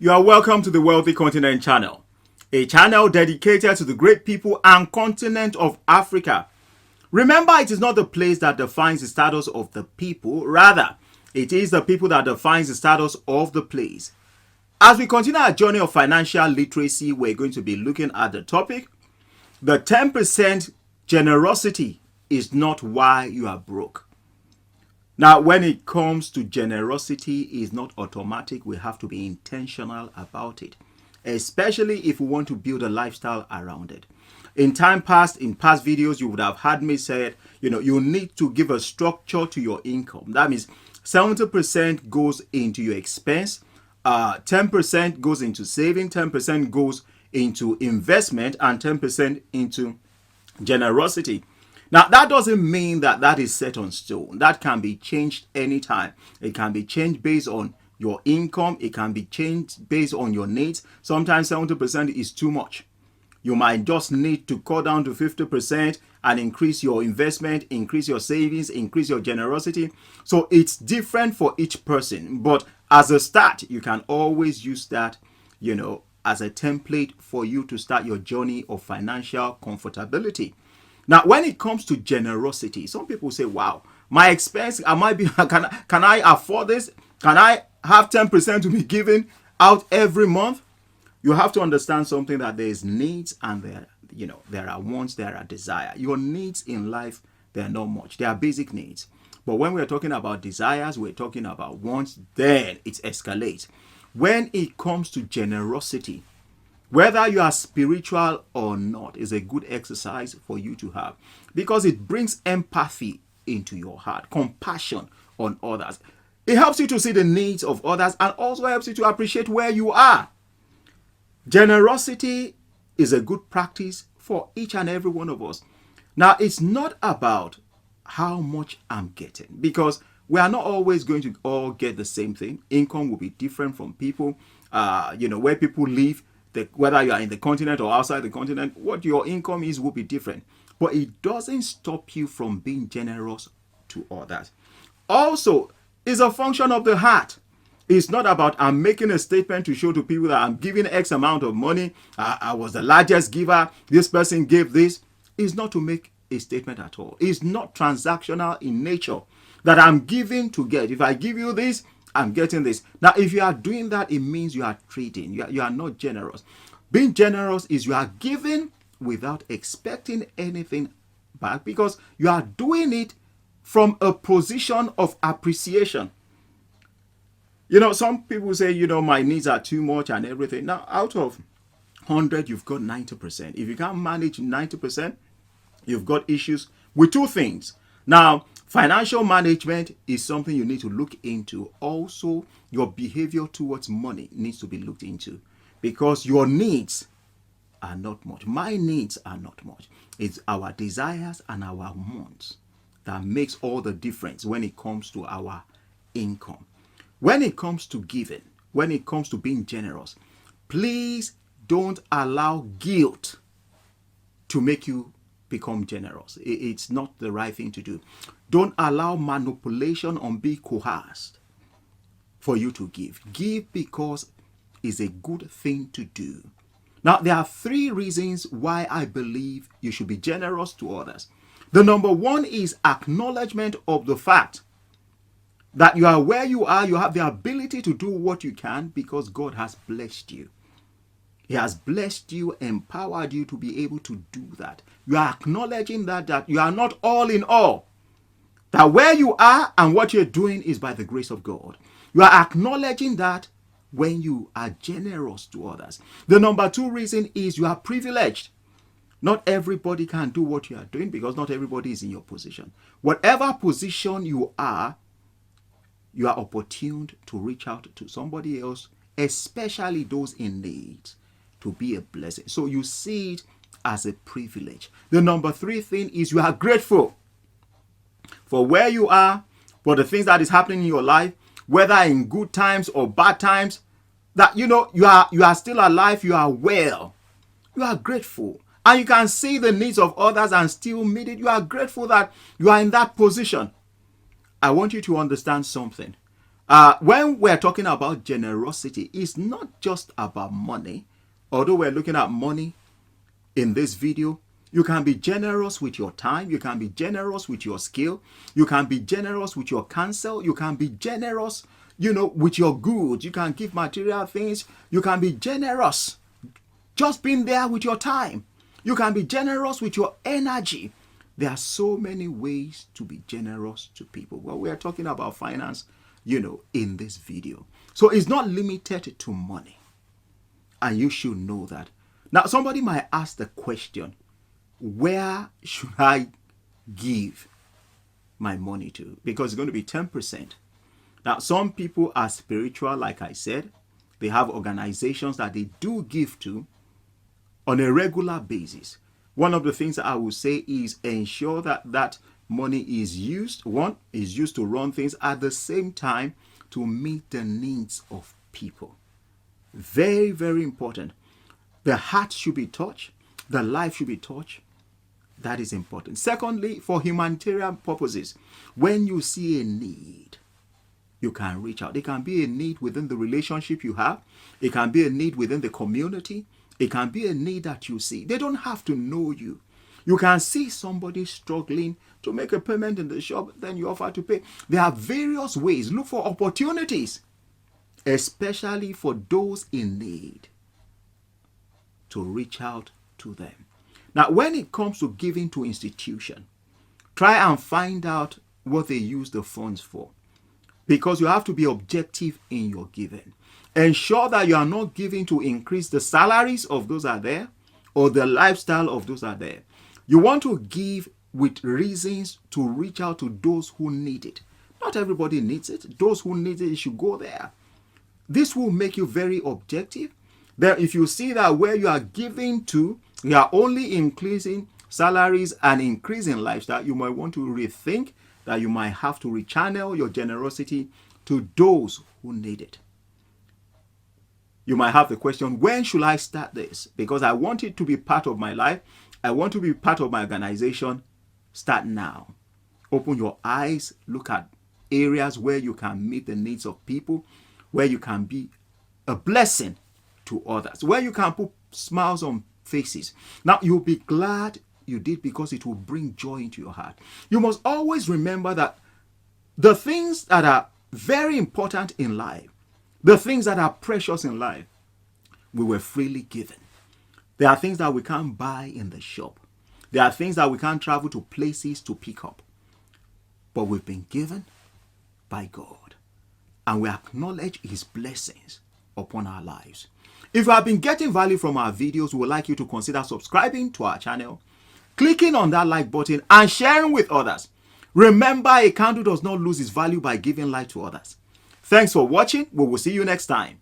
You are welcome to the Wealthy Continent channel, a channel dedicated to the great people and continent of Africa. Remember, it is not the place that defines the status of the people, rather, it is the people that defines the status of the place. As we continue our journey of financial literacy, we're going to be looking at the topic, the 10% generosity is not why you are broke. Now, when it comes to generosity, it's not automatic. We have to be intentional about it, especially if we want to build a lifestyle around it. In past videos, you would have heard me say, you need to give a structure to your income. That means 70% goes into your expense, 10% goes into saving, 10% goes into investment, and 10% into generosity. Now, that doesn't mean that is set on stone. That can be changed anytime. It can be changed based on your income. It can be changed based on your needs. Sometimes 70% is too much. You might just need to cut down to 50% and increase your investment, increase your savings, increase your generosity. So it's different for each person. But as a start, you can always use that, as a template for you to start your journey of financial comfortability. Now, when it comes to generosity, some people say, wow, my expense, can I afford this? Can I have 10% to be given out every month? You have to understand something, that there is needs and there are wants, there are desire. Your needs in life, they are not much. They are basic needs. But when we're talking about desires, we're talking about wants, then it escalates. When it comes to generosity, whether you are spiritual or not, is a good exercise for you to have, because it brings empathy into your heart, compassion on others. It helps you to see the needs of others and also helps you to appreciate where you are. Generosity is a good practice for each and every one of us. Now, it's not about how much I'm getting, because we are not always going to all get the same thing. Income will be different from people. Where people live, whether you are in the continent or outside the continent, what your income is will be different. But it doesn't stop you from being generous to others. Also, it's a function of the heart. It's not about I'm making a statement to show to people that I'm giving X amount of money. I was the largest giver. This person gave this. It's not to make a statement at all. It's not transactional in nature, that I'm giving to get. If I give you this, I'm getting this. Now, if you are doing that, it means you are trading. You are not generous. Being generous is you are giving without expecting anything back, because you are doing it from a position of appreciation. Some people say, my needs are too much and everything. Now, out of 100, you've got 90%. If you can't manage 90%, you've got issues with two things. Now, financial management is something you need to look into. Also, your behavior towards money needs to be looked into, because your needs are not much. My needs are not much. It's our desires and our wants that makes all the difference when it comes to our income. When it comes to giving, when it comes to being generous, please don't allow guilt to make you become generous. It's not the right thing to do. Don't allow manipulation or be coerced for you to give. Give because it's a good thing to do. Now, there are 3 reasons why I believe you should be generous to others. The number 1 is acknowledgement of the fact that you are where you are. You have the ability to do what you can because God has blessed you. He has blessed you, empowered you to be able to do that. You are acknowledging that you are not all in all. That where you are and what you're doing is by the grace of God. You are acknowledging that when you are generous to others. The number 2 reason is you are privileged. Not everybody can do what you are doing because not everybody is in your position. Whatever position you are opportune to reach out to somebody else, especially those in need, to be a blessing. So you see it as a privilege. The number 3 thing is you are grateful for where you are, for the things that is happening in your life, whether in good times or bad times, that you are still alive, you are well. You are grateful. And you can see the needs of others and still meet it. You are grateful that you are in that position. I want you to understand something. When we're talking about generosity, it's not just about money. Although we're looking at money in this video, you can be generous with your time. You can be generous with your skill. You can be generous with your counsel. You can be generous, with your goods. You can give material things. You can be generous just being there with your time. You can be generous with your energy. There are so many ways to be generous to people. Well, we are talking about finance, in this video. So it's not limited to money. And you should know that. Now, somebody might ask the question, where should I give my money to? Because it's going to be 10%. Now, some people are spiritual, like I said. They have organizations that they do give to on a regular basis. One of the things that I will say is ensure that that money is used. One is used to run things, at the same time to meet the needs of people. Very, very important. The heart should be touched. The life should be touched. That is important. Secondly, for humanitarian purposes, when you see a need, you can reach out. It can be a need within the relationship you have. It can be a need within the community. It can be a need that you see. They don't have to know you. You can see somebody struggling to make a payment in the shop, then you offer to pay. There are various ways. Look for opportunities, especially for those in need, to reach out to them. Now, when it comes to giving to institution, try and find out what they use the funds for, because you have to be objective in your giving. Ensure that you are not giving to increase the salaries of those that are there or the lifestyle of those that are there. You want to give with reasons to reach out to those who need it. Not everybody needs it. Those who need it should go there. This will make you very objective. Then if you see that where you are giving to, you are only increasing salaries and increasing lifestyle, you might want to rethink that you might have to rechannel your generosity to those who need it. You might have the question, when should I start this? Because I want it to be part of my life. I want to be part of my organization. Start now. Open your eyes. Look at areas where you can meet the needs of people, where you can be a blessing to others, where you can put smiles on faces. Now, you'll be glad you did, because it will bring joy into your heart. You must always remember that the things that are very important in life, the things that are precious in life, we were freely given. There are things that we can't buy in the shop. There are things that we can't travel to places to pick up. But we've been given by God. And we acknowledge His blessings upon our lives. If you have been getting value from our videos, we would like you to consider subscribing to our channel, clicking on that like button, and sharing with others. Remember, a candle does not lose its value by giving light to others. Thanks for watching. We will see you next time.